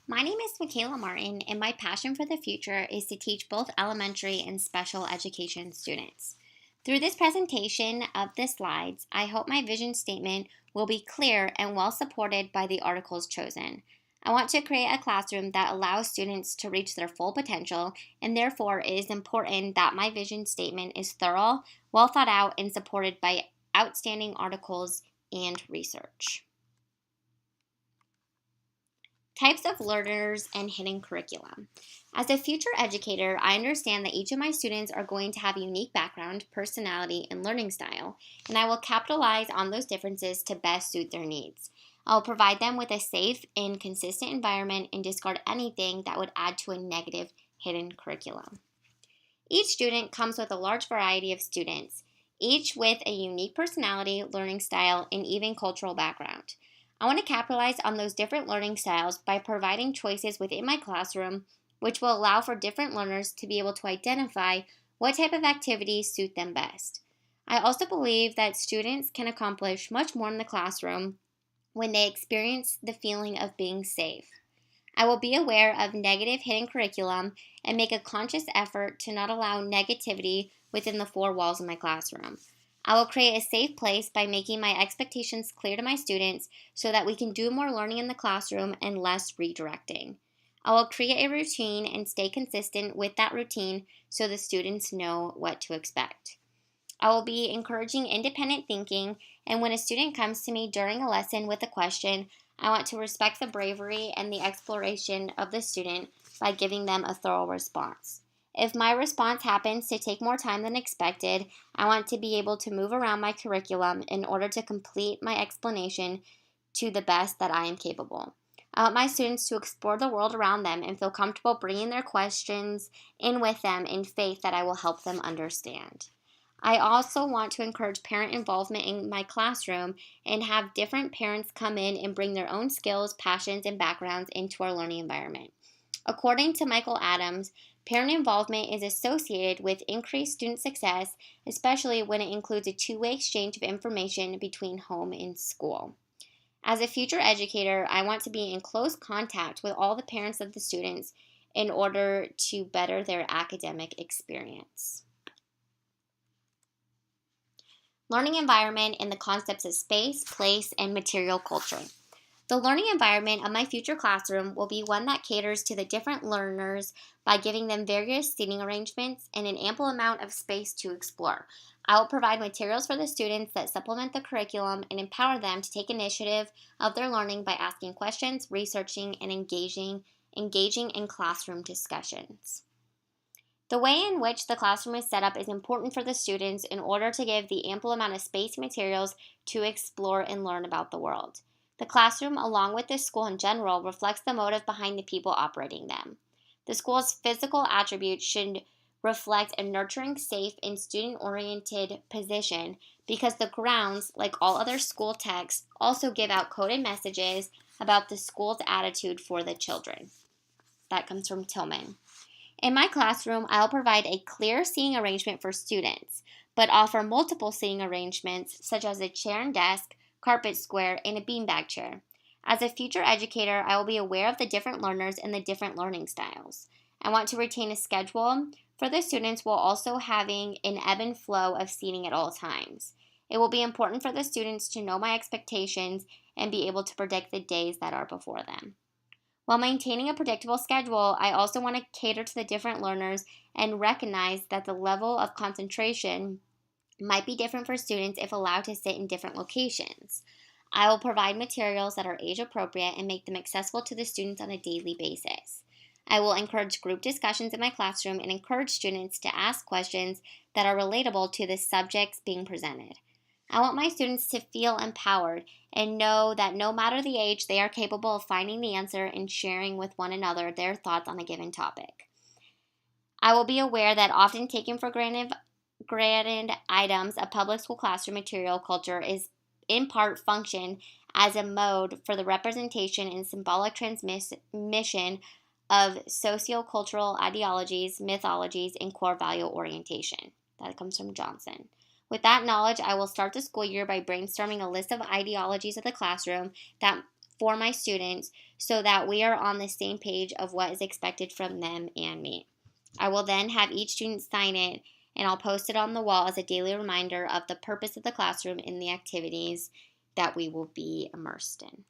My name is Michaela Martin, and my passion for the future is to teach both elementary and special education students. Through this presentation of the slides, I hope my vision statement will be clear and well supported by the articles chosen. I want to create a classroom that allows students to reach their full potential, and therefore it is important that my vision statement is thorough, well thought out, and supported by outstanding articles and research. Types of learners and hidden curriculum. As a future educator, I understand that each of my students are going to have a unique background, personality, and learning style, and I will capitalize on those differences to best suit their needs. I will provide them with a safe and consistent environment and discard anything that would add to a negative hidden curriculum. Each student comes with a large variety of students, each with a unique personality, learning style, and even cultural background. I want to capitalize on those different learning styles by providing choices within my classroom, which will allow for different learners to be able to identify what type of activities suit them best. I also believe that students can accomplish much more in the classroom when they experience the feeling of being safe. I will be aware of negative hidden curriculum and make a conscious effort to not allow negativity within the four walls of my classroom. I will create a safe place by making my expectations clear to my students so that we can do more learning in the classroom and less redirecting. I will create a routine and stay consistent with that routine so the students know what to expect. I will be encouraging independent thinking, and when a student comes to me during a lesson with a question, I want to respect the bravery and the exploration of the student by giving them a thorough response. If my response happens to take more time than expected, I want to be able to move around my curriculum in order to complete my explanation to the best that I am capable. I want my students to explore the world around them and feel comfortable bringing their questions in with them in faith that I will help them understand. I also want to encourage parent involvement in my classroom and have different parents come in and bring their own skills, passions, and backgrounds into our learning environment. According to Michael Adams, parent involvement is associated with increased student success, especially when it includes a two-way exchange of information between home and school. As a future educator, I want to be in close contact with all the parents of the students in order to better their academic experience. Learning environment and the concepts of space, place, and material culture. The learning environment of my future classroom will be one that caters to the different learners by giving them various seating arrangements and an ample amount of space to explore. I will provide materials for the students that supplement the curriculum and empower them to take initiative of their learning by asking questions, researching, and engaging in classroom discussions. The way in which the classroom is set up is important for the students in order to give the ample amount of space and materials to explore and learn about the world. The classroom, along with the school in general, reflects the motive behind the people operating them. The school's physical attributes should reflect a nurturing, safe, and student-oriented position because the grounds, like all other school texts, also give out coded messages about the school's attitude for the children. That comes from Tillman. In my classroom, I'll provide a clear seating arrangement for students, but offer multiple seating arrangements such as a chair and desk, carpet square, and a beanbag chair. As a future educator, I will be aware of the different learners and the different learning styles. I want to retain a schedule for the students while also having an ebb and flow of seating at all times. It will be important for the students to know my expectations and be able to predict the days that are before them. While maintaining a predictable schedule, I also want to cater to the different learners and recognize that the level of concentration might be different for students if allowed to sit in different locations. I will provide materials that are age appropriate and make them accessible to the students on a daily basis. I will encourage group discussions in my classroom and encourage students to ask questions that are relatable to the subjects being presented. I want my students to feel empowered and know that no matter the age, they are capable of finding the answer and sharing with one another their thoughts on a given topic. I will be aware that often taken for granted items of public school classroom material culture is in part function as a mode for the representation and symbolic transmission of sociocultural ideologies, mythologies, and core value orientation. That comes from Johnson. With that knowledge, I will start the school year by brainstorming a list of ideologies of the classroom that for my students so that we are on the same page of what is expected from them and me. I will then have each student sign it, and I'll post it on the wall as a daily reminder of the purpose of the classroom and the activities that we will be immersed in.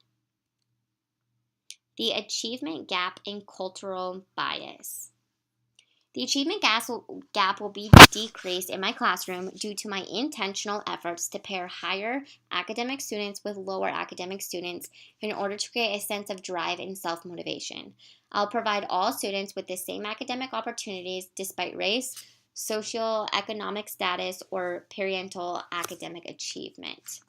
The achievement gap and cultural bias. The achievement gap will be decreased in my classroom due to my intentional efforts to pair higher academic students with lower academic students in order to create a sense of drive and self-motivation. I'll provide all students with the same academic opportunities despite race, socioeconomic status, or parental academic achievement.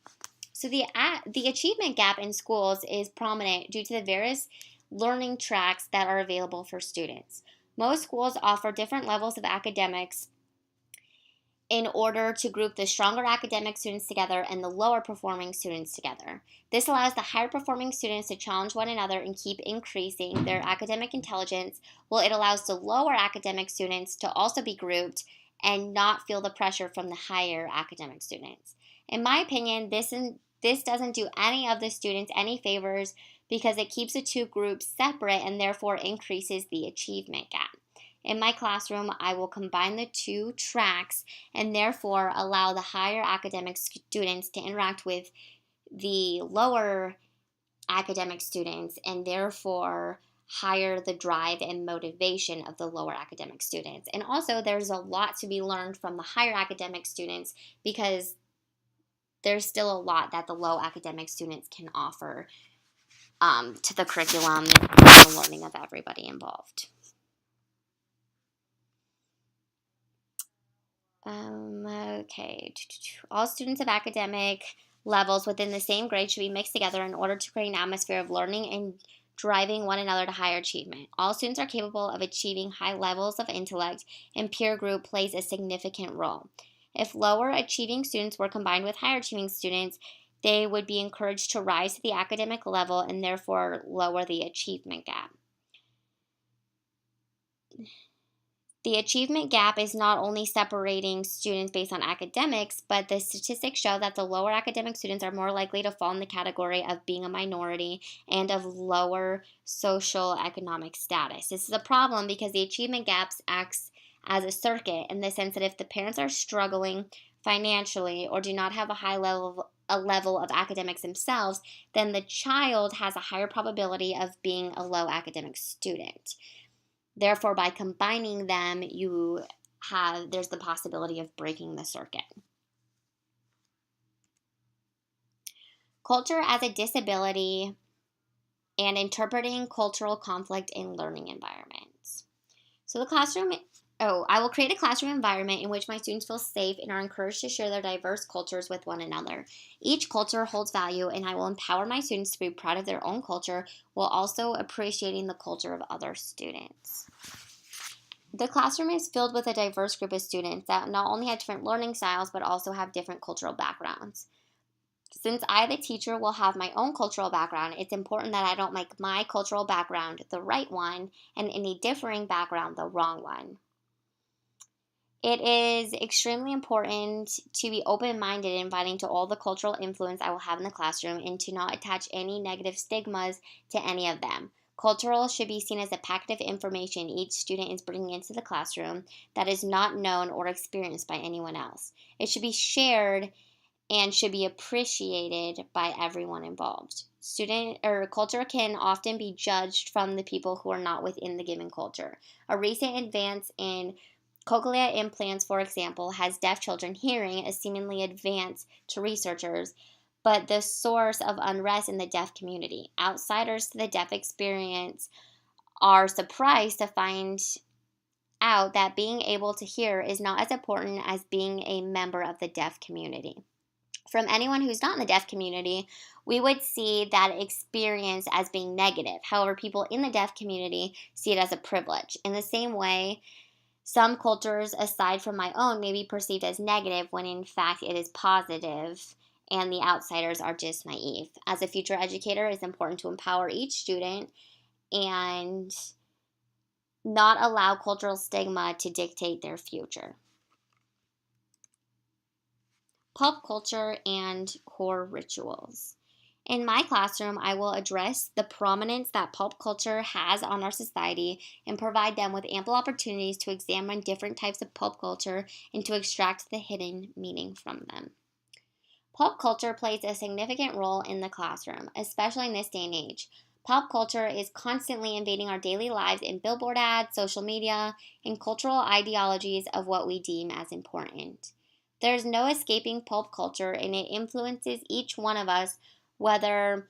So the achievement gap in schools is prominent due to the various learning tracks that are available for students. Most schools offer different levels of academics in order to group the stronger academic students together and the lower performing students together. This allows the higher performing students to challenge one another and keep increasing their academic intelligence, while it allows the lower academic students to also be grouped and not feel the pressure from the higher academic students. In my opinion, this doesn't do any of the students any favors because it keeps the two groups separate and therefore increases the achievement gap. In my classroom, I will combine the two tracks and therefore allow the higher academic students to interact with the lower academic students and therefore higher the drive and motivation of the lower academic students. And also, there's a lot to be learned from the higher academic students because there's still a lot that the low academic students can offer to the curriculum and the learning of everybody involved. Okay. All students of academic levels within the same grade should be mixed together in order to create an atmosphere of learning and driving one another to higher achievement. All students are capable of achieving high levels of intellect, and peer group plays a significant role. If lower achieving students were combined with higher achieving students, they would be encouraged to rise to the academic level and therefore lower the achievement gap. The achievement gap is not only separating students based on academics, but the statistics show that the lower academic students are more likely to fall in the category of being a minority and of lower social economic status. This is a problem because the achievement gaps acts as a circuit in the sense that if the parents are struggling financially or do not have a high level of academics themselves, then the child has a higher probability of being a low academic student. Therefore, by combining them, there's the possibility of breaking the circuit. Culture as a disability and interpreting cultural conflict in learning environments. So I will create a classroom environment in which my students feel safe and are encouraged to share their diverse cultures with one another. Each culture holds value, and I will empower my students to be proud of their own culture while also appreciating the culture of other students. The classroom is filled with a diverse group of students that not only have different learning styles, but also have different cultural backgrounds. Since I, the teacher, will have my own cultural background, it's important that I don't make my cultural background the right one and any differing background the wrong one. It is extremely important to be open-minded and inviting to all the cultural influence I will have in the classroom and to not attach any negative stigmas to any of them. Cultural should be seen as a packet of information each student is bringing into the classroom that is not known or experienced by anyone else. It should be shared and should be appreciated by everyone involved. Culture can often be judged from the people who are not within the given culture. A recent advance in cochlear implants, for example, has deaf children hearing as seemingly advanced to researchers, but the source of unrest in the deaf community. Outsiders to the deaf experience are surprised to find out that being able to hear is not as important as being a member of the deaf community. From anyone who's not in the deaf community, we would see that experience as being negative. However, people in the deaf community see it as a privilege. In the same way, some cultures, aside from my own, may be perceived as negative when in fact it is positive, and the outsiders are just naive. As a future educator, it's important to empower each student and not allow cultural stigma to dictate their future. Pop culture and core rituals. In my classroom, I will address the prominence that pop culture has on our society and provide them with ample opportunities to examine different types of pop culture and to extract the hidden meaning from them. Pop culture plays a significant role in the classroom, especially in this day and age. Pop culture is constantly invading our daily lives in billboard ads, social media, and cultural ideologies of what we deem as important. There's no escaping pop culture, and it influences each one of us, whether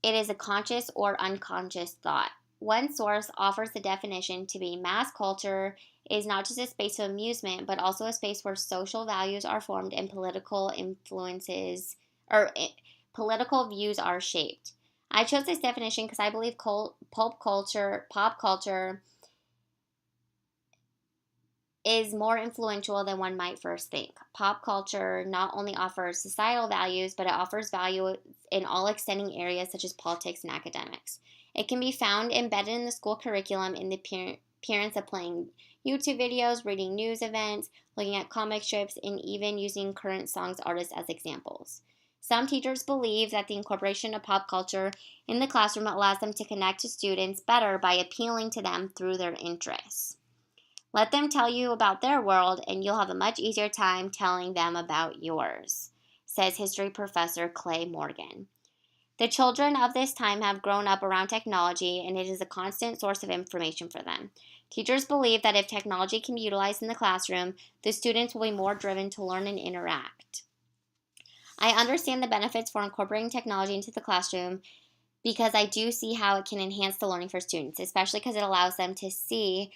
it is a conscious or unconscious thought. One source offers the definition to be mass culture is not just a space of amusement, but also a space where social values are formed and political influences or political views are shaped. I chose this definition because I believe pop culture is more influential than one might first think. Pop culture not only offers societal values, but it offers value in all extending areas such as politics and academics. It can be found embedded in the school curriculum in the appearance of playing YouTube videos, reading news events, looking at comic strips, and even using current songs artists as examples. Some teachers believe that the incorporation of pop culture in the classroom allows them to connect to students better by appealing to them through their interests. Let them tell you about their world, and you'll have a much easier time telling them about yours, says history professor Clay Morgan. The children of this time have grown up around technology, and it is a constant source of information for them. Teachers believe that if technology can be utilized in the classroom, the students will be more driven to learn and interact. I understand the benefits for incorporating technology into the classroom because I do see how it can enhance the learning for students, especially because it allows them to see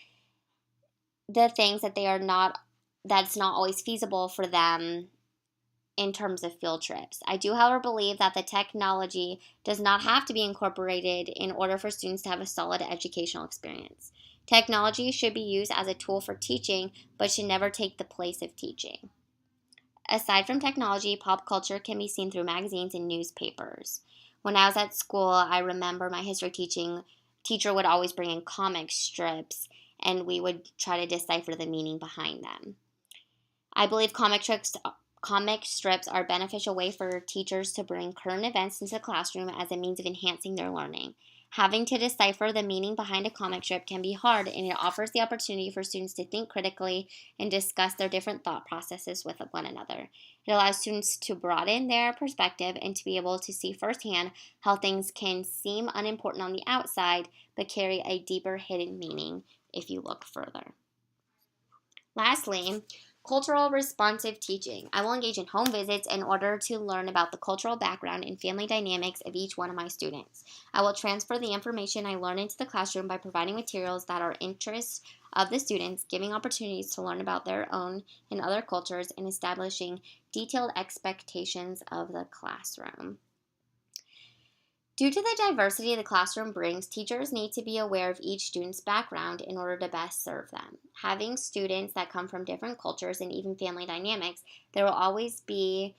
the things that's not always feasible for them in terms of field trips. I do, however, believe that the technology does not have to be incorporated in order for students to have a solid educational experience. Technology should be used as a tool for teaching, but should never take the place of teaching. Aside from technology, pop culture can be seen through magazines and newspapers. When I was at school, I remember my history teacher would always bring in comic strips, and we would try to decipher the meaning behind them. I believe comic strips are a beneficial way for teachers to bring current events into the classroom as a means of enhancing their learning. Having to decipher the meaning behind a comic strip can be hard, and it offers the opportunity for students to think critically and discuss their different thought processes with one another. It allows students to broaden their perspective and to be able to see firsthand how things can seem unimportant on the outside but carry a deeper hidden meaning if you look further. Lastly, cultural responsive teaching. I will engage in home visits in order to learn about the cultural background and family dynamics of each one of my students. I will transfer the information I learn into the classroom by providing materials that are interests of the students, giving opportunities to learn about their own and other cultures, and establishing detailed expectations of the classroom. Due to the diversity the classroom brings, teachers need to be aware of each student's background in order to best serve them. Having students that come from different cultures and even family dynamics, there will always be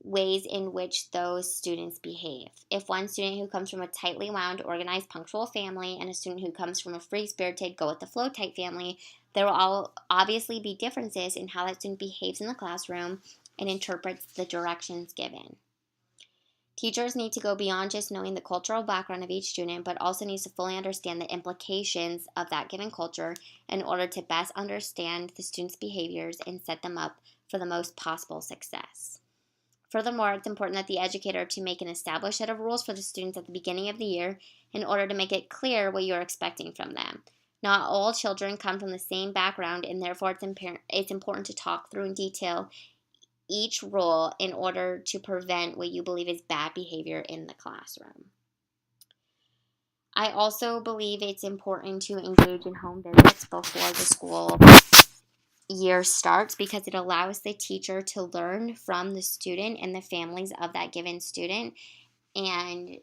ways in which those students behave. If one student who comes from a tightly wound, organized, punctual family and a student who comes from a free-spirited, go-with-the-flow type family, there will all obviously be differences in how that student behaves in the classroom and interprets the directions given. Teachers need to go beyond just knowing the cultural background of each student, but also needs to fully understand the implications of that given culture in order to best understand the students' behaviors and set them up for the most possible success. Furthermore, it's important that the educator to make an established set of rules for the students at the beginning of the year in order to make it clear what you're expecting from them. Not all children come from the same background, and therefore it's important to talk through in detail each role in order to prevent what you believe is bad behavior in the classroom. I also believe it's important to engage in home visits before the school year starts because it allows the teacher to learn from the student and the families of that given student and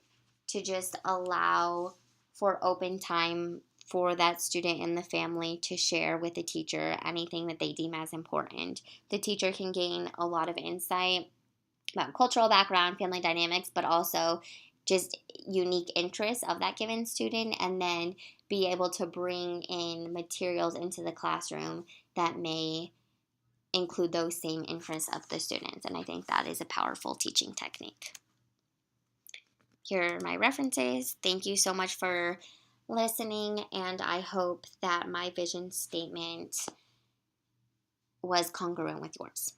to just allow for open time for that student and the family to share with the teacher anything that they deem as important. The teacher can gain a lot of insight about cultural background, family dynamics, but also just unique interests of that given student, and then be able to bring in materials into the classroom that may include those same interests of the students. And I think that is a powerful teaching technique. Here are my references. Thank you so much for listening, and I hope that my vision statement was congruent with yours.